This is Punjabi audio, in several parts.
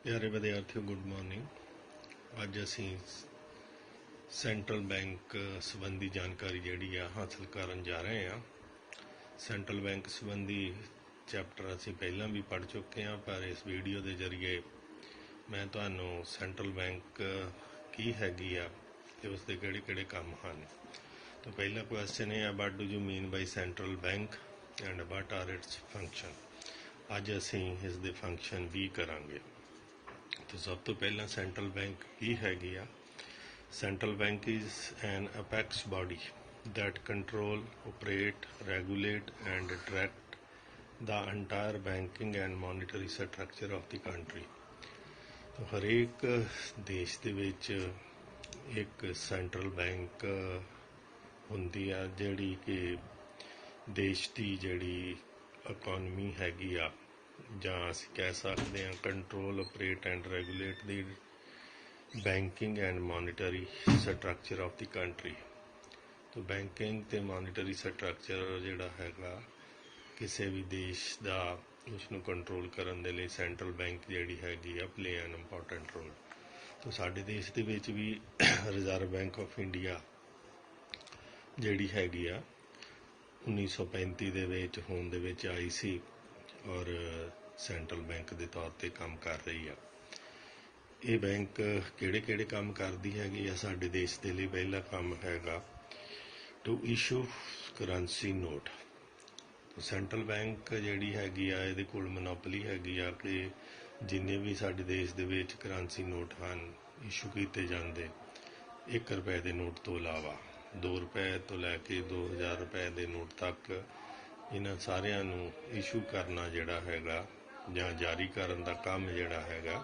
प्यारे विद्यार्थियों गुड मॉर्निंग। अज असी सेंट्रल बैंक संबंधी जानकारी जिहड़ी आ हासिल करन जा रहे हैं। सेंट्रल बैंक संबंधी चैप्टर असी पहला भी पढ़ चुके हैं, पर इस वीडियो के जरिए मैं तुहानू सेंट्रल बैंक की हैगी आ ते उसके किहड़े-किहड़े काम हैं। तो पहला क्वेश्चन है, what do you mean by central bank and what are its function. अज असी इसके फंक्शन भी करांगे। तो सब तो पहला सेंट्रल बैंक की हैगी आ। Central bank is an apex body that control, operate, regulate and direct the entire banking and monetary structure of the country. तो हरेक देश दे विच एक सेंट्रल बैंक हुंदी आ जिहड़ी कि देश की जिहड़ी इकोनमी हैगी आ ਜਾਂ ਅਸੀਂ ਕਹਿ ਸਕਦੇ ਹਾਂ control, operate and regulate the banking and monetary structure of the country. तो बैंकिंग ਤੇ ਮੋਨੀਟਰੀ ਸਟਰਕਚਰ ਜਿਹੜਾ ਹੈਗਾ ਕਿਸੇ ਵੀ ਦੇਸ਼ ਦਾ ਉਸਨੂੰ ਕੰਟਰੋਲ ਕਰਨ ਦੇ ਲਈ ਸੈਂਟਰਲ ਬੈਂਕ ਜਿਹੜੀ ਹੈਗੀ ਆ ਪਲੇ ਐਨ ਇੰਪੋਰਟੈਂਟ ਰੋਲ। तो ਸਾਡੇ ਦੇਸ਼ ਦੇ ਵਿੱਚ ਵੀ ਰਿਜ਼ਰਵ ਬੈਂਕ ਆਫ ਇੰਡੀਆ ਜਿਹੜੀ ਹੈਗੀ ਆ 1935 ਦੇ ਵਿੱਚ ਹੋਂਦ ਦੇ ਵਿੱਚ ਆਈ ਸੀ और सेंट्रल बैंक के तौर पर काम कर रही है। ये बैंक किहड़े काम करती हैगी आ साडे देश के लिए। पहला काम हैगा टू इशू करंसी नोट। तो सेंट्रल बैंक जिहड़ी हैगी आ इहदे कोल मोनोपली हैगी आ कि जिन्ने भी साडे देश दे विच करंसी नोट हैं इशू किए जाते 1 रुपए के नोट तो इलावा 2 रुपए तो लैके 2000 रुपए के नोट तक इन्हां सारिਆਂ ਨੂੰ इशू करना जिहड़ा हैगा ਜਾਂ जारी करन दा काम जिहड़ा हैगा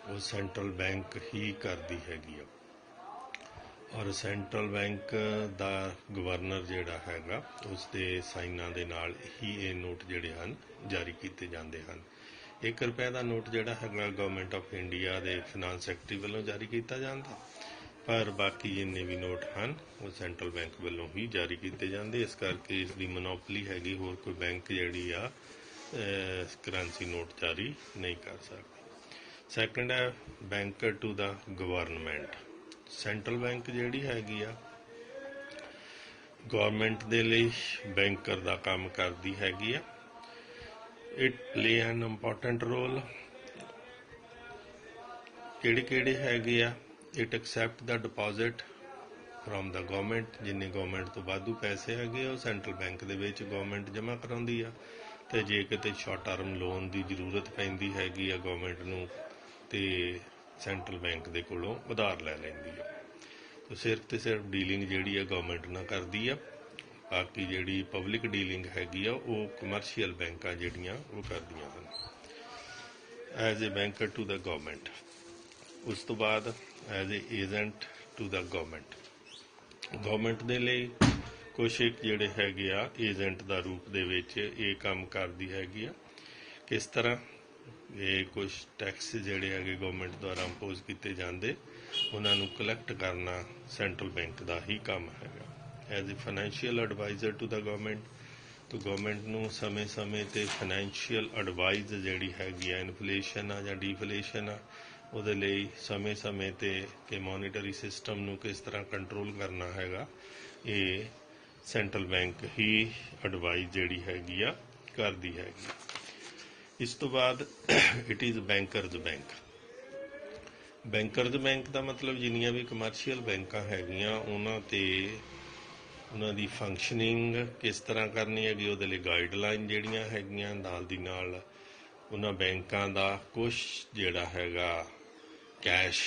वो सेंट्रल बैंक ही करदी हैगी आ। और सेंट्रल बैंक दा गवर्नर जिहड़ा हैगा उसके साइनां दे नाल ही ये नोट जिहड़े हैं जारी किए जाते हैं। 1 रुपए का नोट जिहड़ा हैगा गवर्नमेंट ऑफ इंडिया के फिनांस सैकटरी वालों जारी किया जाता, पर बाकी जिन्ने भी नोट हैं वो सेंट्रल बैंक वालों ही जारी किए जाते। इस करके इसकी मोनोपली हैगी, होर कोई बैंक जिहड़ी आ करंसी नोट जारी नहीं कर सकती। सैकेंड है banker to the government. Central bank जिहड़ी हैगी आ गवर्नमेंट दे लई बैंकर दा काम करदी हैगी आ। It play an important role. किहड़े हैगे आ, it accept the deposit from the government. जिन्ने गवर्नमेंट तो वाधू पैसे हैगे वो सेंट्रल बैंक दे विच गवर्नमेंट जमा कराउंदी आ। ते जे किते शॉर्ट टर्म लोन की जरूरत पैंदी हैगी आ गवर्नमेंट नूं ते सेंट्रल बैंक दे कोलों उधार लै लैंदी आ। तो सिर्फ डीलिंग जिहड़ी आ गवर्नमेंट नाल करदी आ। बाकी जिहड़ी पब्लिक डीलिंग हैगी आ वो कमर्शियल बैंकां जिहड़ियां वो करदियां हन as a banker to the government. उस तो बाद as a agent to the government दे लई कुछ एक जिहड़े हैगे आ एजेंट दा रूप दे विच ये काम करदी हैगी आ। किस तरह ये कुछ टैक्स जिहड़े हैगे गवर्नमेंट द्वारा इंपोज किए जाते उन्हां नूं कलैक्ट करना सेंट्रल बैंक दा ही काम हैगा। As a financial adviser to the government. तो गवर्नमेंट नूं समय समय ते फाइनैंशियल एडवाइज जिहड़ी हैगी आ इनफ्लेशन आ जां डिफलेशन आ ਉਹਦੇ ਲਈ ਸਮੇਂ ਤੇ ਕਿ ਮੋਨੀਟਰੀ ਸਿਸਟਮ ਨੂੰ ਕਿਸ ਤਰ੍ਹਾਂ ਕੰਟਰੋਲ ਕਰਨਾ ਹੈਗਾ ਇਹ ਸੈਂਟਰਲ ਬੈਂਕ ਹੀ ਐਡਵਾਈਸ ਜਿਹੜੀ ਹੈਗੀ ਆ ਕਰਦੀ ਹੈਗੀ। ਇਸ ਤੋਂ ਬਾਅਦ ਇਟ ਇਜ਼ ਬੈਂਕਰਜ਼ ਬੈਂਕ। ਬੈਂਕਰਜ਼ ਬੈਂਕ ਦਾ ਮਤਲਬ ਜਿੰਨੀਆਂ ਵੀ ਕਮਰਸ਼ੀਅਲ ਬੈਂਕਾਂ ਹੈਗੀਆਂ ਉਹਨਾਂ ਦੀ ਫੰਕਸ਼ਨਿੰਗ ਕਿਸ ਤਰ੍ਹਾਂ ਕਰਨੀ ਹੈਗੀ ਉਹਦੇ ਲਈ ਗਾਈਡਲਾਈਨ ਜਿਹੜੀਆਂ ਹੈਗੀਆਂ ਨਾਲ ਦੀ ਨਾਲ ਉਹਨਾਂ ਬੈਂਕਾਂ ਦਾ ਕੁਛ ਜਿਹੜਾ ਹੈਗਾ कैश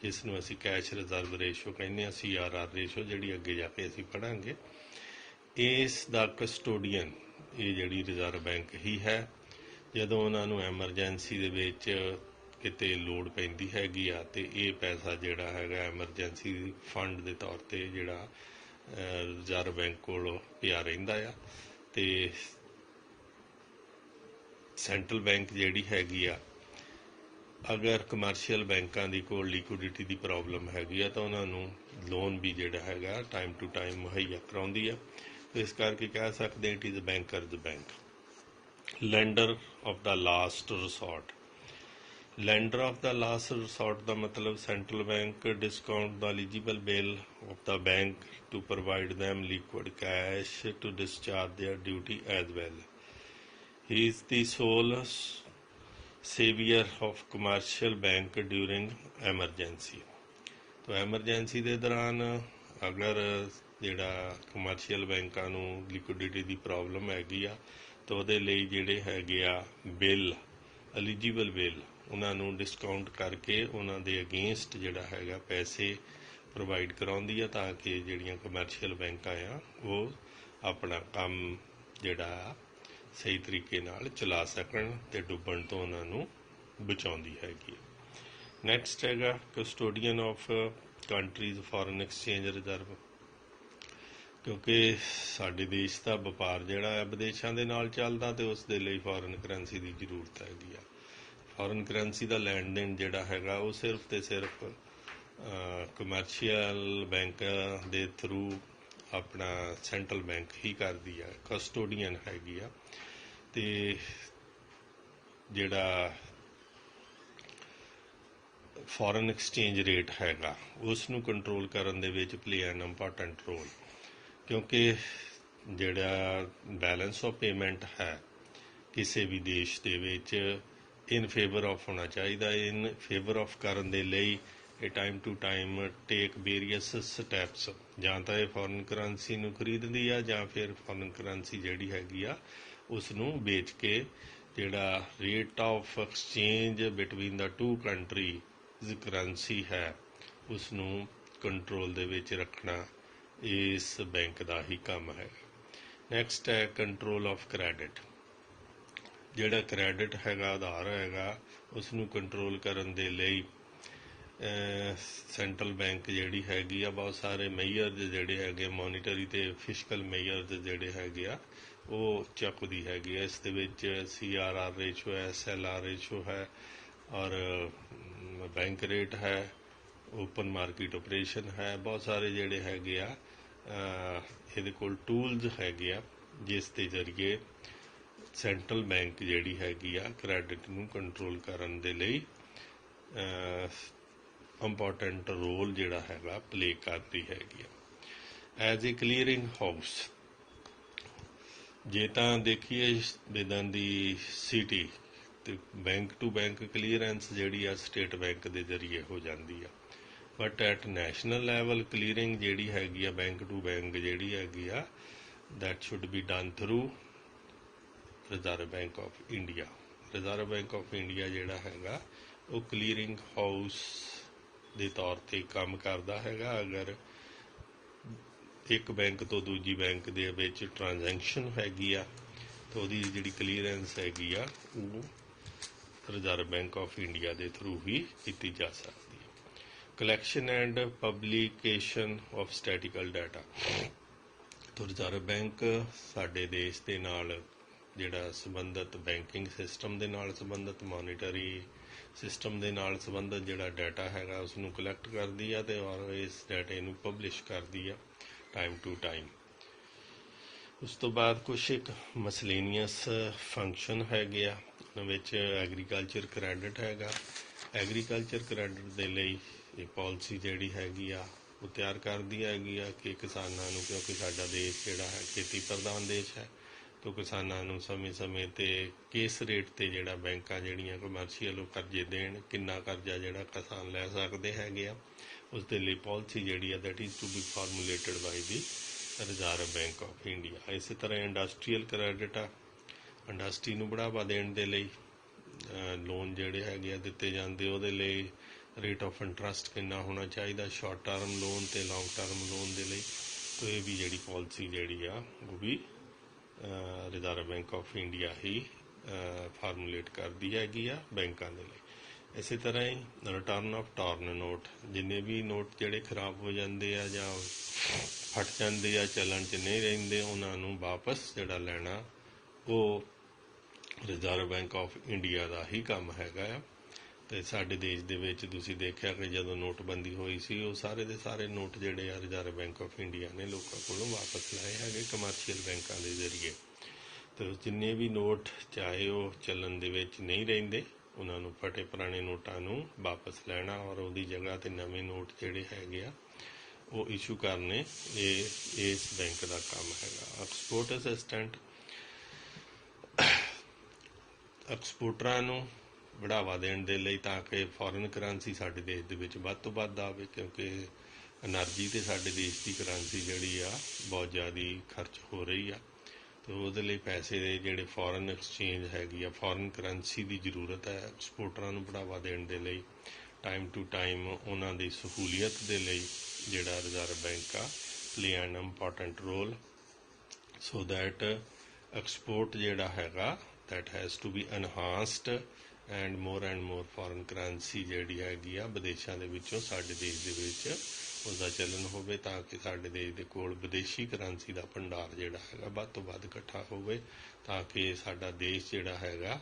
जिसनों असी कैश रिजर्व रेशो कहने CRR रेशो जिहड़ी अगे जाके असी पढ़ांगे इस दा कस्टोडियन ये जिहड़ी रिजर्व बैंक ही है। जदों उन्होंने एमरजेंसी दे विच किते लोड़ पैंदी हैगी आ ते ये पैसा जिहड़ा हैगा एमरजेंसी फंड दे तौर ते जिहड़ा रिजर्व बैंक कोल पिया रहिंदा आ। ते सेंट्रल बैंक जिहड़ी हैगी आ अगर कमर्शियल बैंकों की कोल लिक्विडिटी की प्रॉब्लम हैगी तो उन्होंने लोन भी जिहड़ा हैगा टाइम टू टाइम मुहैया कराउंदी है। तो इस करके कह सकते it is bankers bank. Lender of the last resort. Lender of the last resort ਦਾ ਮਤਲਬ central bank discount the eligible bill of the bank to provide them liquid cash to discharge their duty as well. He is the sole savior of commercial bank during emergency. तो ਐਮਰਜੈਂਸੀ ਦੇ ਦੌਰਾਨ ਅਗਰ ਜਿਹੜਾ ਕਮਰਸ਼ੀਅਲ ਬੈਂਕਾਂ ਨੂੰ ਲਿਕੁਇਡਿਟੀ ਦੀ ਪ੍ਰੋਬਲਮ ਹੈਗੀ ਆ ਤਾਂ ਉਹਦੇ ਲਈ ਜਿਹੜੇ ਹੈਗੇ ਆ ਬਿੱਲ ਐਲੀਜੀਬਲ ਬਿੱਲ ਉਹਨਾਂ ਨੂੰ ਡਿਸਕਾਊਂਟ ਕਰਕੇ ਉਹਨਾਂ ਦੇ ਅਗੇਂਸਟ ਜਿਹੜਾ ਹੈਗਾ ਪੈਸੇ ਪ੍ਰੋਵਾਈਡ ਕਰਾਉਂਦੀ ਆ ਤਾਂ ਕਿ ਜਿਹੜੀਆਂ ਕਮਰਸ਼ੀਅਲ ਬੈਂਕਾਂ ਆ ਉਹ ਆਪਣਾ ਕੰਮ ਜਿਹੜਾ ਸਹੀ ਤਰੀਕੇ ਨਾਲ ਚਲਾ ਸਕਣ ਅਤੇ ਡੁੱਬਣ ਤੋਂ ਉਹਨਾਂ ਨੂੰ ਬਚਾਉਂਦੀ ਹੈਗੀ। ਨੈਕਸਟ ਹੈਗਾ custodian of countries foreign exchange reserve. ਕਿਉਂਕਿ ਸਾਡੇ ਦੇਸ਼ ਦਾ ਵਪਾਰ ਜਿਹੜਾ ਹੈ ਵਿਦੇਸ਼ਾਂ ਦੇ ਨਾਲ ਚੱਲਦਾ ਅਤੇ ਉਸ ਦੇ ਲਈ ਫੋਰਨ ਕਰੰਸੀ ਦੀ ਜ਼ਰੂਰਤ ਹੈਗੀ ਆ। ਫੋਰਨ ਕਰੰਸੀ ਦਾ ਲੈਣ ਦੇਣ ਜਿਹੜਾ ਹੈਗਾ ਉਹ ਸਿਰਫ ਅਤੇ ਸਿਰਫ ਕਮਰਸ਼ੀਅਲ ਬੈਂਕ ਦੇ ਥਰੂ ਆਪਣਾ ਸੈਂਟਰਲ ਬੈਂਕ ਹੀ ਕਰਦੀ ਆ, ਕਸਟੋਡੀਅਨ ਹੈਗੀ ਆ। ਅਤੇ ਜਿਹੜਾ ਫੋਰਨ ਐਕਸਚੇਂਜ ਰੇਟ ਹੈਗਾ ਉਸ ਨੂੰ ਕੰਟਰੋਲ ਕਰਨ ਦੇ ਵਿੱਚ ਪਲੇ ਐਨ ਇੰਪੋਰਟੈਂਟ ਰੋਲ, ਕਿਉਂਕਿ ਜਿਹੜਾ ਬੈਲੈਂਸ ਆਫ ਪੇਮੈਂਟ ਹੈ ਕਿਸੇ ਵੀ ਦੇਸ਼ ਦੇ ਵਿੱਚ ਇਨ ਫੇਵਰ ਆਫ ਹੋਣਾ ਚਾਹੀਦਾ। ਇਨ ਫੇਵਰ ਆਫ ਕਰਨ ਦੇ ਲਈ ਇਹ time to time take various steps, ਜਾਂ ਤਾਂ ਇਹ ਫੋਰਨ ਕਰੰਸੀ ਨੂੰ ਖਰੀਦਦੀ ਆ ਜਾਂ ਫਿਰ ਫੋਰਨ ਕਰੰਸੀ ਜਿਹੜੀ ਹੈਗੀ ਆ ਉਸ ਨੂੰ ਵੇਚ ਕੇ ਜਿਹੜਾ ਰੇਟ ਆਫ ਐਕਸਚੇਂਜ ਬਿਟਵੀਨ ਦਾ ਟੂ ਕੰਟਰੀਜ਼ ਕਰੰਸੀ ਹੈ ਉਸ ਨੂੰ ਕੰਟਰੋਲ ਦੇ ਵਿੱਚ ਰੱਖਣਾ ਇਸ ਬੈਂਕ ਦਾ ਹੀ ਕੰਮ ਹੈ। ਨੈਕਸਟ ਹੈ ਕੰਟਰੋਲ ਆਫ ਕ੍ਰੈਡਿਟ। ਜਿਹੜਾ ਕ੍ਰੈਡਿਟ ਹੈਗਾ ਆਧਾਰ ਹੈਗਾ ਉਸ ਨੂੰ ਕੰਟਰੋਲ ਕਰਨ ਦੇ ਲਈ ਸੈਂਟਰਲ ਬੈਂਕ ਜਿਹੜੀ ਹੈਗੀ ਆ ਬਹੁਤ ਸਾਰੇ ਮੇਜਰਜ਼ ਜਿਹੜੇ ਹੈਗੇ ਮੋਨੀਟਰੀ ਅਤੇ ਫਿਸਕਲ ਮੇਜਰਜ਼ ਜਿਹੜੇ ਹੈਗੇ ਆ ਉਹ ਚੱਕਦੀ ਹੈਗੀ ਆ। ਇਸ ਦੇ ਵਿੱਚ CRR ਰੇਸ਼ੋ ਹੈ, SLR ਰੇਸ਼ੋ ਹੈ ਔਰ ਬੈਂਕ ਰੇਟ ਹੈ, ਓਪਨ ਮਾਰਕੀਟ ਆਪਰੇਸ਼ਨ ਹੈ। ਬਹੁਤ ਸਾਰੇ ਜਿਹੜੇ ਹੈਗੇ ਆ ਇਹਦੇ ਕੋਲ ਟੂਲਸ ਹੈਗੇ ਆ ਜਿਸ ਦੇ ਜ਼ਰੀਏ ਸੈਂਟਰਲ ਬੈਂਕ ਜਿਹੜੀ ਹੈਗੀ ਆ ਕ੍ਰੈਡਿਟ ਨੂੰ ਕੰਟਰੋਲ ਕਰਨ ਦੇ ਲਈ ਇੰਪੋਰਟੈਂਟ ਰੋਲ ਜਿਹੜਾ ਹੈਗਾ ਪਲੇ ਕਰਦੀ ਹੈਗੀ ਆ। ਐਜ਼ ਏ ਕਲੀਅਰਿੰਗ ਹਾਊਸ ਜੇ ਤਾਂ ਦੇਖੀਏ ਜਿੱਦਾਂ ਦੀ ਸਿਟੀ ਅਤੇ ਬੈਂਕ ਟੂ ਬੈਂਕ ਕਲੀਅਰੈਂਸ ਜਿਹੜੀ ਆ ਸਟੇਟ ਬੈਂਕ ਦੇ ਜ਼ਰੀਏ ਹੋ ਜਾਂਦੀ ਆ, but at national level clearing ਜਿਹੜੀ ਹੈਗੀ ਆ ਬੈਂਕ ਟੂ ਬੈਂਕ ਜਿਹੜੀ ਹੈਗੀ ਆ that should be done through reserve bank of India. Reserve bank of India ਜਿਹੜਾ ਹੈਗਾ ਉਹ ਕਲੀਅਰਿੰਗ ਹਾਊਸ ਦੇ ਤੌਰ 'ਤੇ ਕੰਮ ਕਰਦਾ ਹੈਗਾ। ਅਗਰ ਇੱਕ ਬੈਂਕ ਤੋਂ ਦੂਜੀ ਬੈਂਕ ਦੇ ਵਿੱਚ ਟ੍ਰਾਂਜੈਕਸ਼ਨ ਹੈਗੀ ਆ ਤਾਂ ਉਹਦੀ ਜਿਹੜੀ ਕਲੀਅਰੈਂਸ ਹੈਗੀ ਆ ਉਹ ਰਿਜ਼ਰਵ ਬੈਂਕ ਆਫ ਇੰਡੀਆ ਦੇ ਥਰੂ ਹੀ ਕੀਤੀ ਜਾ ਸਕਦੀ ਹੈ। Collection and publication of statical data. ਤਾਂ ਰਿਜ਼ਰਵ ਬੈਂਕ ਸਾਡੇ ਦੇਸ਼ ਦੇ ਨਾਲ ਜਿਹੜਾ ਸੰਬੰਧਿਤ ਬੈਂਕਿੰਗ ਸਿਸਟਮ ਦੇ ਨਾਲ ਸੰਬੰਧਿਤ ਮੋਨੀਟਰੀ ਸਿਸਟਮ ਦੇ ਨਾਲ ਸੰਬੰਧਿਤ ਜਿਹੜਾ ਡਾਟਾ ਹੈਗਾ ਉਸ ਨੂੰ ਕਲੈਕਟ ਕਰਦੀ ਆ ਅਤੇ ਔਰ ਇਸ ਡਾਟੇ ਨੂੰ ਪਬਲਿਸ਼ ਕਰਦੀ ਆ ਟਾਈਮ ਟੂ ਟਾਈਮ। ਉਸ ਤੋਂ ਬਾਅਦ ਕੁਛ ਇੱਕ ਮਸਲੇਨੀਅਸ ਫੰਕਸ਼ਨ ਹੈਗੇ ਆ, ਉਹਨਾਂ ਵਿੱਚ ਐਗਰੀਕਲਚਰ ਕ੍ਰੈਡਿਟ ਹੈਗਾ। ਐਗਰੀਕਲਚਰ ਕ੍ਰੈਡਿਟ ਦੇ ਲਈ ਇਹ ਪਾਲਿਸੀ ਜਿਹੜੀ ਹੈਗੀ ਆ ਉਹ ਤਿਆਰ ਕਰਦੀ ਹੈਗੀ ਆ ਕਿ ਕਿਸਾਨਾਂ ਨੂੰ, ਕਿਉਂਕਿ ਸਾਡਾ ਦੇਸ਼ ਜਿਹੜਾ ਹੈ ਖੇਤੀ ਪ੍ਰਧਾਨ ਦੇਸ਼ ਹੈ, ਤਾਂ ਕਿਸਾਨਾਂ ਨੂੰ ਸਮੇਂ-ਸਮੇਂ 'ਤੇ ਕਿਸ ਰੇਟ 'ਤੇ ਜਿਹੜਾ ਬੈਂਕਾਂ ਜਿਹੜੀਆਂ ਕਮਰਸ਼ੀਅਲ ਉਹ ਕਰਜ਼ੇ ਦੇਣ, ਕਿੰਨਾ ਕਰਜ਼ਾ ਜਿਹੜਾ ਕਿਸਾਨ ਲੈ ਸਕਦੇ ਹੈਗੇ ਆ, ਉਸ ਦੇ ਲਈ ਪਾਲਿਸੀ ਜਿਹੜੀ ਆ that is to be ਫਾਰਮੂਲੇਟਡ by the reserve bank of India. ਇਸੇ ਤਰ੍ਹਾਂ ਇੰਡਸਟਰੀਅਲ ਕ੍ਰੈਡਿਟ ਆ, ਇੰਡਸਟਰੀ ਨੂੰ ਬੜਾਵਾ ਦੇਣ ਦੇ ਲਈ ਲੋਨ ਜਿਹੜੇ ਹੈਗੇ ਆ ਦਿੱਤੇ ਜਾਂਦੇ, ਉਹਦੇ ਲਈ ਰੇਟ ਆਫ ਇੰਟਰਸਟ ਕਿੰਨਾ ਹੋਣਾ ਚਾਹੀਦਾ ਸ਼ਾਰਟ ਟਰਮ ਲੋਨ ਅਤੇ ਲੌਂਗ ਟਰਮ ਲੋਨ ਦੇ ਲਈ। ਤਾਂ ਇਹ ਵੀ ਜਿਹੜੀ ਪਾਲਿਸੀ ਜਿਹੜੀ ਆ ਉਹ ਵੀ reserve bank of India he formulate ਕਰਦੀ ਹੈਗੀ ਆ ਬੈਂਕਾਂ ਦੇ ਲਈ। ਇਸੇ ਤਰ੍ਹਾਂ ਹੀ ਰਿਟਰਨ ਆਫ ਟੌਰਨ ਨੋਟ, ਜਿੰਨੇ ਵੀ ਨੋਟ ਜਿਹੜੇ ਖਰਾਬ ਹੋ ਜਾਂਦੇ ਆ ਜਾਂ ਫਟ ਜਾਂਦੇ ਆ, ਚੱਲਣ 'ਚ ਨਹੀਂ ਰਹਿੰਦੇ, ਉਹਨਾਂ ਨੂੰ ਵਾਪਸ ਜਿਹੜਾ ਲੈਣਾ ਉਹ ਰਿਜ਼ਰਵ ਬੈਂਕ ਆਫ ਇੰਡੀਆ ਦਾ ਹੀ ਕੰਮ ਹੈਗਾ ਆ। ਅਤੇ ਸਾਡੇ ਦੇਸ਼ ਦੇ ਵਿੱਚ ਤੁਸੀਂ ਦੇਖਿਆ ਕਿ ਜਦੋਂ ਨੋਟਬੰਦੀ ਹੋਈ ਸੀ ਉਹ ਸਾਰੇ ਦੇ ਸਾਰੇ ਨੋਟ ਜਿਹੜੇ ਆ ਰਿਜ਼ਰਵ ਬੈਂਕ ਆਫ ਇੰਡੀਆ ਨੇ ਲੋਕਾਂ ਕੋਲੋਂ ਵਾਪਸ ਲਏ ਹੈਗੇ ਕਮਰਸ਼ੀਅਲ ਬੈਂਕਾਂ ਦੇ ਜ਼ਰੀਏ। ਅਤੇ ਜਿੰਨੇ ਵੀ ਨੋਟ ਚਾਹੇ ਉਹ ਚੱਲਣ ਦੇ ਵਿੱਚ ਨਹੀਂ ਰਹਿੰਦੇ ਉਹਨਾਂ ਨੂੰ ਫਟੇ ਪੁਰਾਣੇ ਨੋਟਾਂ ਨੂੰ ਵਾਪਸ ਲੈਣਾ ਔਰ ਉਹਦੀ ਜਗ੍ਹਾ ਤੇ ਨਵੇਂ ਨੋਟ ਜਿਹੜੇ ਹੈਗੇ ਆ ਉਹ ਇਸ਼ੂ ਕਰਨੇ, ਇਹ ਇਸ ਬੈਂਕ ਦਾ ਕੰਮ ਹੈਗਾ। ਐਕਸਪੋਰਟ ਅਸਿਸਟੈਂਟ ਐਕਸਪੋਰਟਰਾਂ ਨੂੰ बढ़ावा देने के लिए ताकि फॉरेन करंसी साडे देश दे विच वध तो वध आवे, क्योंकि एनर्जी तो साडे देश की करंसी जिहड़ी आ बहुत ज़्यादा खर्च हो रही आ, तो उहदे लई पैसे दे जिहड़े फॉरेन एक्सचेंज हैगी आ फॉरेन करंसी की जरूरत है। एक्सपोर्टरां नूं बढ़ावा देने के लिए टाइम टू टाइम उन्हां दी सहूलीयत दे लई जिहड़ा रिजर्व बैंक आ play an important role, so that export जिहड़ा हैगा that has to be enhanced and more foreign currency जिहड़ी हैगी आ विदेशों के विचों साडे देश दे विच उसका चलन होवे, ताकि साडे देश दे कोल विदेशी करंसी का भंडार जिहड़ा हैगा वध तो वध इकट्ठा होवे, ताकि साडा देश जिहड़ा हैगा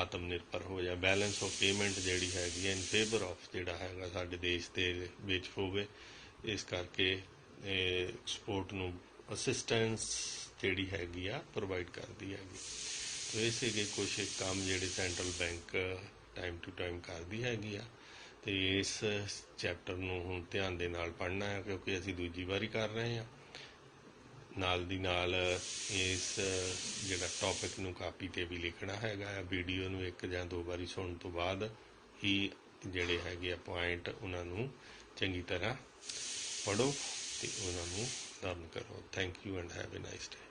आत्मनिर्भर हो जाए। बैलेंस ऑफ पेमेंट जिहड़ी हैगी इन फेवर ऑफ जिहड़ा हैगा साडे देश दे विच होवे। इस करके एक्सपोर्ट नूं असिस्टेंस जिहड़ी हैगी आ प्रोवाइड करदी हैगी। तो ये सीगे कुछ काम जिहड़े central bank time to time करदी हैगी आ, तो इस चैप्टर नूं हुण ध्यान दे नाल पढ़ना है, क्योंकि असीं दूजी वारी कर रहे हैं। नाल दी नाल इस जिहड़ा टॉपिक नूं कापी ते भी लिखना हैगा। वीडियो नूं एक जां दो बारी सुणन तो बाद ही जिहड़े हैगे आ पॉइंट उन्हां नूं चंगी तरह पढ़ो ते उन्हां नूं लर्न करो। Thank you and have a nice day.